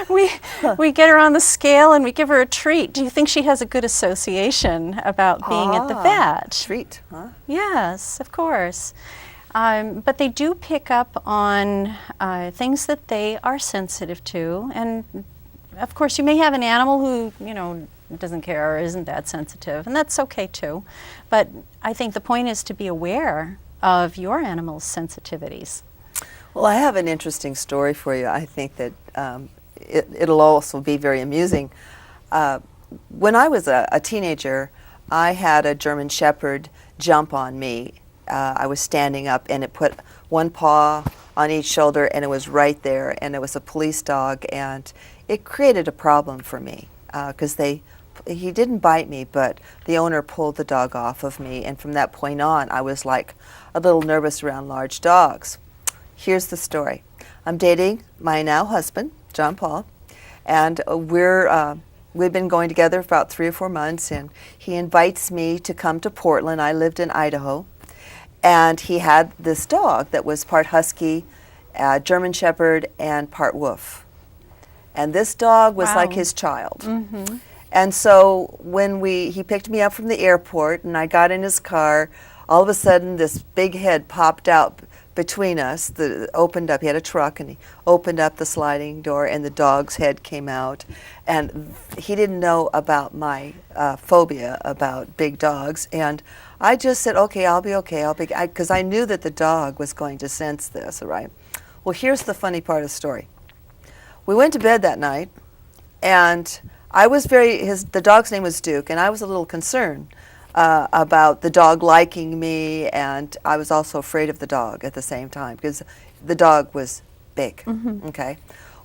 we get her on the scale and we give her a treat. Do you think she has a good association about being at the vet? Treat, huh? Yes, of course. But they do pick up on things that they are sensitive to, and of course you may have an animal who, doesn't care or isn't that sensitive, and that's okay too. But I think the point is to be aware of your animal's sensitivities. Well, I have an interesting story for you. I think that it'll also be very amusing. When I was a teenager, I had a German Shepherd jump on me. I was standing up and it put one paw on each shoulder and it was right there, and it was a police dog, and it created a problem for me because he didn't bite me, but the owner pulled the dog off of me, and from that point on I was like a little nervous around large dogs. Here's the story. I'm dating my now husband, John Paul, and we've been going together for about 3 or 4 months, and he invites me to come to Portland. I lived in Idaho, and he had this dog that was part husky, German Shepherd, and part wolf. And this dog was like his child. Mm-hmm. And so when he picked me up from the airport and I got in his car, all of a sudden this big head popped out between us. Opened up. He had a truck, and he opened up the sliding door, and the dog's head came out. And he didn't know about my phobia about big dogs, and I just said, "Okay, I'll be okay. Because I knew that the dog was going to sense this, right?" Well, here's the funny part of the story. We went to bed that night, and I was the dog's name was Duke, and I was a little concerned about the dog liking me, and I was also afraid of the dog at the same time because the dog was big. Mm-hmm. Okay.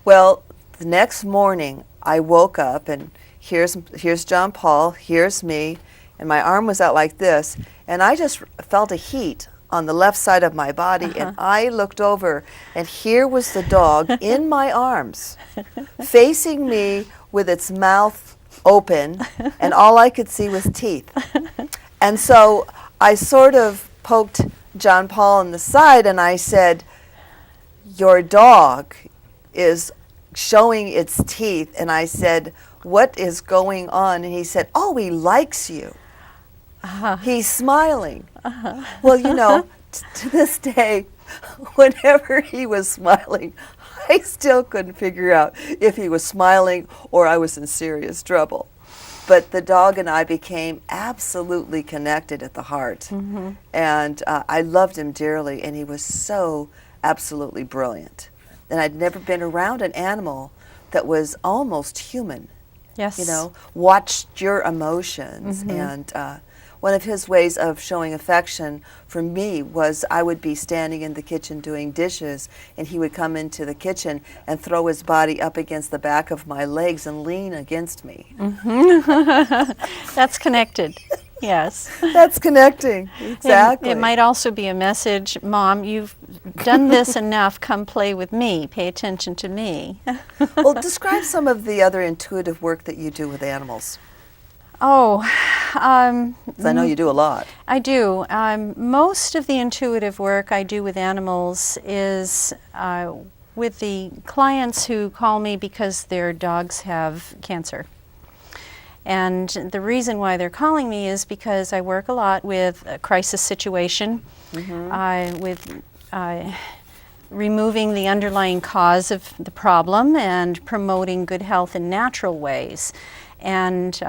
Well, the next morning I woke up, and here's John Paul, here's me, and my arm was out like this, and I just felt a heat on the left side of my body, and I looked over, and here was the dog in my arms, facing me with its mouth open, and all I could see was teeth. And so I sort of poked John Paul in the side, and I said, "Your dog is showing its teeth." And I said, "What is going on?" And he said, "Oh, he likes you. He's smiling." Well, to this day, whenever he was smiling, I still couldn't figure out if he was smiling or I was in serious trouble. But the dog and I became absolutely connected at the heart. Mm-hmm. And I loved him dearly, and he was so absolutely brilliant. And I'd never been around an animal that was almost human. Yes. Watched your emotions. Mm-hmm. And one of his ways of showing affection for me was I would be standing in the kitchen doing dishes, and he would come into the kitchen and throw his body up against the back of my legs and lean against me. Mm-hmm. That's connected. Yes. That's connecting. Exactly. It might also be a message, "Mom, you've done this enough. Come play with me. Pay attention to me." Well, describe some of the other intuitive work that you do with animals. Oh, 'Cause I know you do a lot. I do. Most of the intuitive work I do with animals is with the clients who call me because their dogs have cancer. And the reason why they're calling me is because I work a lot with a crisis situation, with removing the underlying cause of the problem and promoting good health in natural ways. And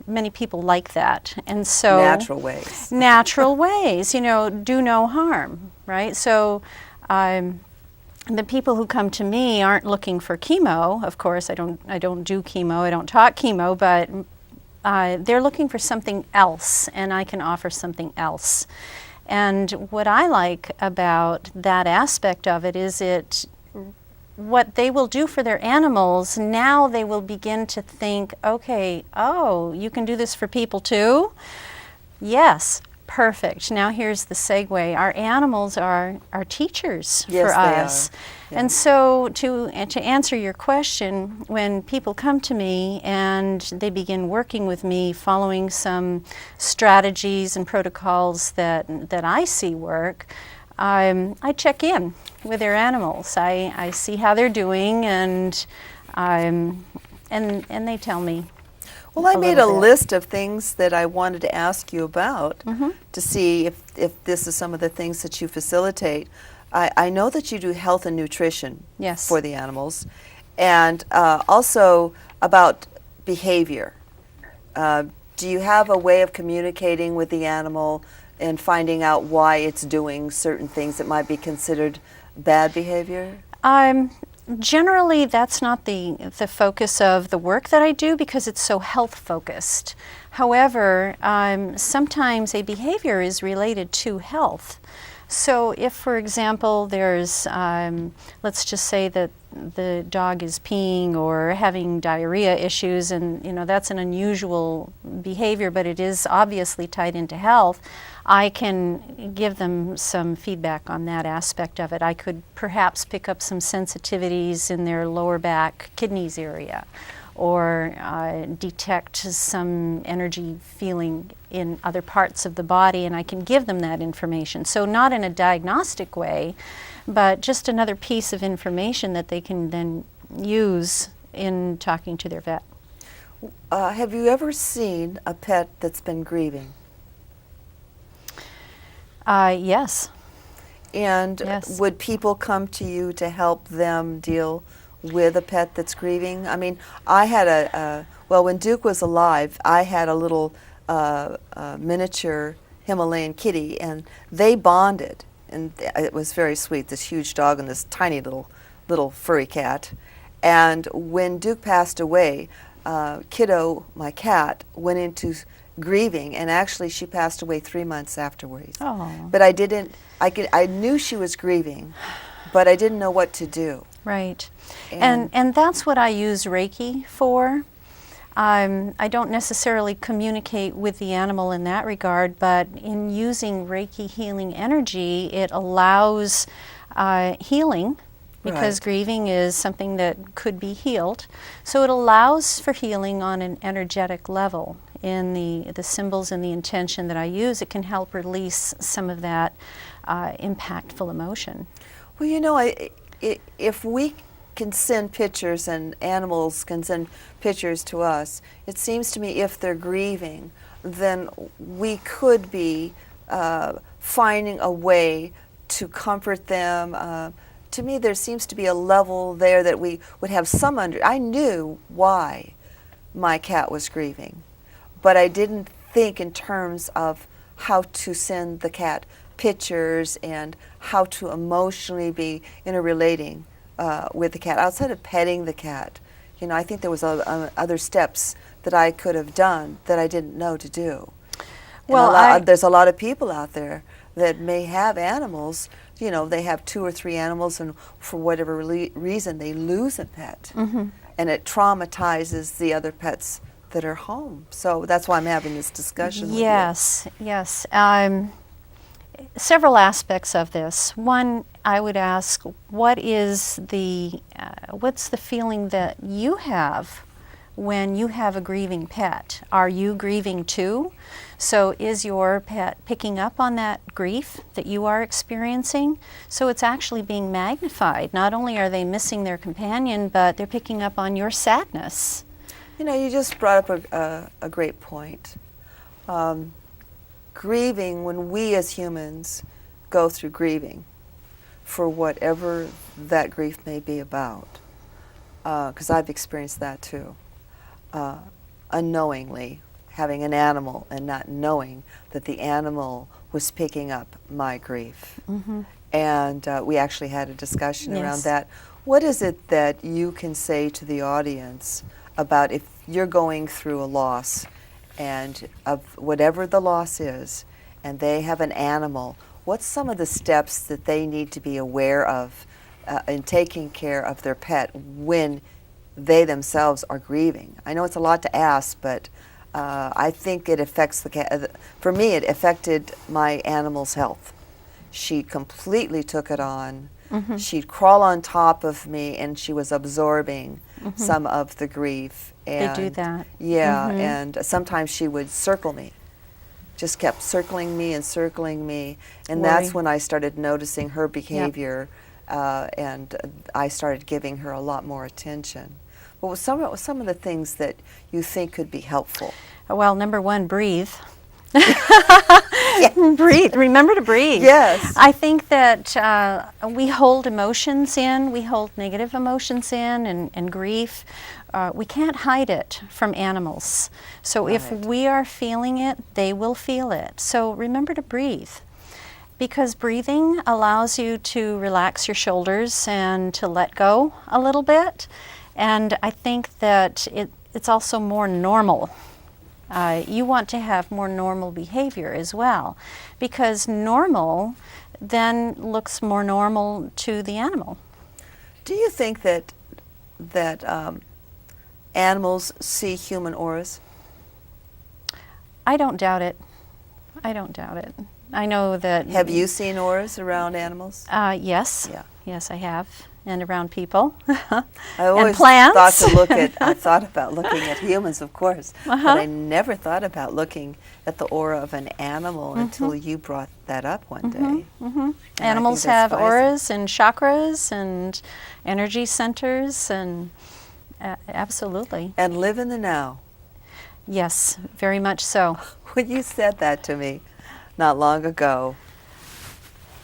many people like that. And so Natural ways. Natural ways, do no harm, right? So the people who come to me aren't looking for chemo. Of course, I don't do chemo. I don't talk chemo, but they're looking for something else, and I can offer something else. And what I like about that aspect of it is what they will do for their animals. Now they will begin to think, okay, you can do this for people too? Yes, perfect. Now here's the segue. Our animals are teachers Yes, for us. They are. Yeah. And so to answer your question, when people come to me and they begin working with me following some strategies and protocols that I see work, I check in with their animals. I see how they're doing, and they tell me. Well, I made a little bit. list of things that I wanted to ask you about to see if this is some of the things that you facilitate. I know that you do health and nutrition Yes. for the animals, and also about behavior. Do you have a way of communicating with the animal and finding out why it's doing certain things that might be considered bad behavior? Generally, that's not the focus of the work that I do because it's so health focused. However, sometimes a behavior is related to health. So if, for example, there's, let's just say that the dog is peeing or having diarrhea issues, and that's an unusual behavior, but it is obviously tied into health, I can give them some feedback on that aspect of it. I could perhaps pick up some sensitivities in their lower back kidneys area, or detect some energy feeling in other parts of the body, and I can give them that information. So not in a diagnostic way, but just another piece of information that they can then use in talking to their vet. Have you ever seen a pet that's been grieving? Yes. And Yes. would people come to you to help them deal with a pet that's grieving? I mean, I had when Duke was alive, I had a little miniature Himalayan kitty, and they bonded, and it was very sweet, this huge dog and this tiny little furry cat. And when Duke passed away, Kiddo, my cat, went into grieving, and actually she passed away 3 months afterwards. Oh. But I knew she was grieving, but I didn't know what to do. Right. And that's what I use Reiki for. I don't necessarily communicate with the animal in that regard, but in using Reiki healing energy, it allows healing, because Right. grieving is something that could be healed. So it allows for healing on an energetic level. In the symbols and the intention that I use, it can help release some of that impactful emotion. Well, if we can send pictures and animals can send pictures to us, it seems to me if they're grieving, then we could be finding a way to comfort them. To me, there seems to be a level there that we would have some I knew why my cat was grieving, but I didn't think in terms of how to send the cat pictures and how to emotionally be interrelating with the cat outside of petting the cat. I think there was other steps that I could have done that I didn't know to do. Well, there's a lot of people out there that may have animals. They have 2 or 3 animals, and for whatever reason they lose a pet, and it traumatizes the other pets that are home. So that's why I'm having this discussion with you. Yes. Several aspects of this. One, I would ask, what's the feeling that you have when you have a grieving pet? Are you grieving too? So is your pet picking up on that grief that you are experiencing? So it's actually being magnified. Not only are they missing their companion, but they're picking up on your sadness. You just brought up a great point. Grieving, when we as humans go through grieving for whatever that grief may be about, because I've experienced that too, unknowingly having an animal and not knowing that the animal was picking up my grief. And we actually had a discussion around that. What is it that you can say to the audience about if you're going through a loss, and of whatever the loss is, and they have an animal, what's some of the steps that they need to be aware of in taking care of their pet when they themselves are grieving? I know it's a lot to ask, but I think it affects the cat. For me, it affected my animal's health. She completely took it on. She'd crawl on top of me, and she was absorbing some of the grief. And They do that. Yeah, and sometimes she would circle me just kept circling me and circling me. And Worry. that's when I started noticing her behavior, and I started giving her a lot more attention. What was some of the things that you think could be helpful? Well, number one, breathe. Breathe. Remember to breathe. Yes. I think that we hold emotions in, we hold negative emotions in, and grief. We can't hide it from animals. So if Right. we are feeling it, they will feel it. So remember to breathe. Because breathing allows you to relax your shoulders and to let go a little bit. And I think that it's also more normal. You want to have more normal behavior as well, because normal then looks more normal to the animal. Do you think that animals see human auras? I don't doubt it. I don't doubt it. I know that. Have you seen auras around animals? Yes. Yeah. Yes, I have, and around people. I always and plants. I thought about looking at humans, of course, but I never thought about looking at the aura of an animal until you brought that up one day. And Animals I think have that's auras and chakras and energy centers, and absolutely. and live in the now. Yes, very much so. When you said that to me not long ago,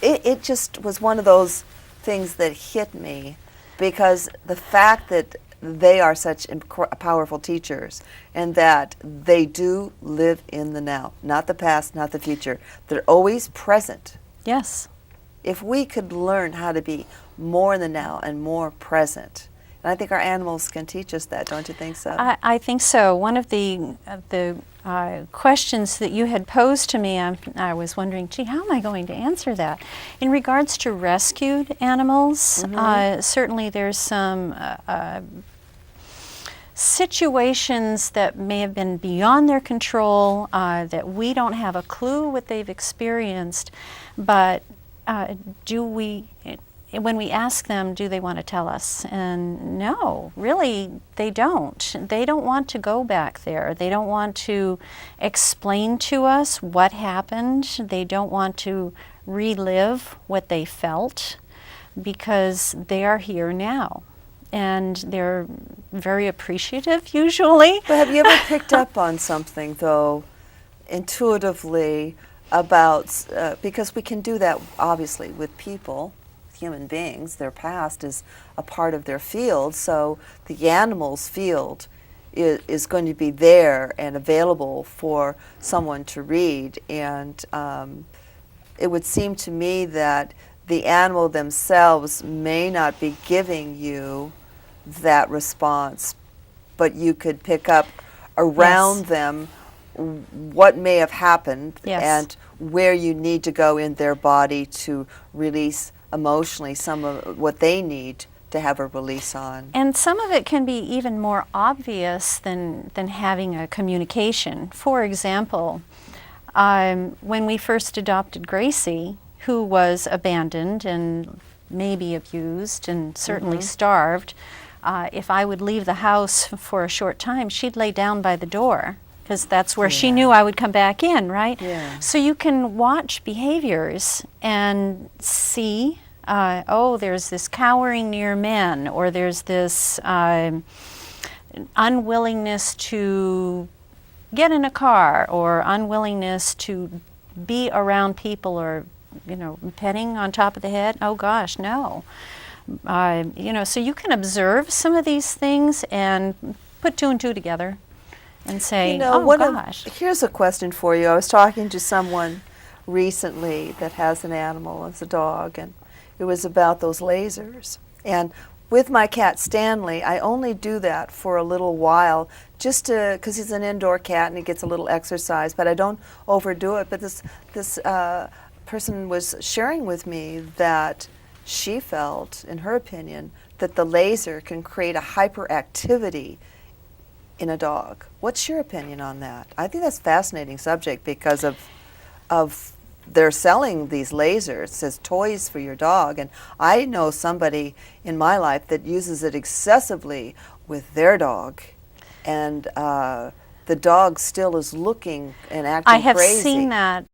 it just was one of those things that hit me, because the fact that they are such powerful teachers and that they do live in the now, not the past, not the future. They're always present. Yes. If we could learn how to be more in the now and more present, and I think our animals can teach us that, don't you think so? I think so. One of the questions that you had posed to me, I was wondering, gee, how am I going to answer that? In regards to rescued animals, certainly there's some situations that may have been beyond their control, that we don't have a clue what they've experienced, but when we ask them, do they want to tell us? And no, really, they don't. They don't want to go back there. They don't want to explain to us what happened. They don't want to relive what they felt, because they are here now. And they're very appreciative, usually. But have you ever picked up on something, though, intuitively about, because we can do that, obviously, with people, human beings. Their past is a part of their field, so the animal's field is going to be there and available for someone to read. And it would seem to me that the animal themselves may not be giving you that response, but you could pick up around them what may have happened and where you need to go in their body to release emotionally some of what they need to have a release on. And some of it can be even more obvious than having a communication. For example, when we first adopted Gracie, who was abandoned and maybe abused and certainly starved, if I would leave the house for a short time, she'd lay down by the door, because that's where she knew I would come back in, right? Yeah. So you can watch behaviors and see, oh, there's this cowering near men, or there's this unwillingness to get in a car, or unwillingness to be around people, or, petting on top of the head. Oh gosh, no. So you can observe some of these things and put two and two together and say, oh gosh. Here's a question for you. I was talking to someone recently that has an animal, as a dog, and it was about those lasers. And with my cat Stanley, I only do that for a little while, just because he's an indoor cat and he gets a little exercise, but I don't overdo it. But this person was sharing with me that she felt, in her opinion, that the laser can create a hyperactivity in a dog. What's your opinion on that? I think that's a fascinating subject, because of they're selling these lasers as toys for your dog, and I know somebody in my life that uses it excessively with their dog, and the dog still is looking and acting I have crazy. seen that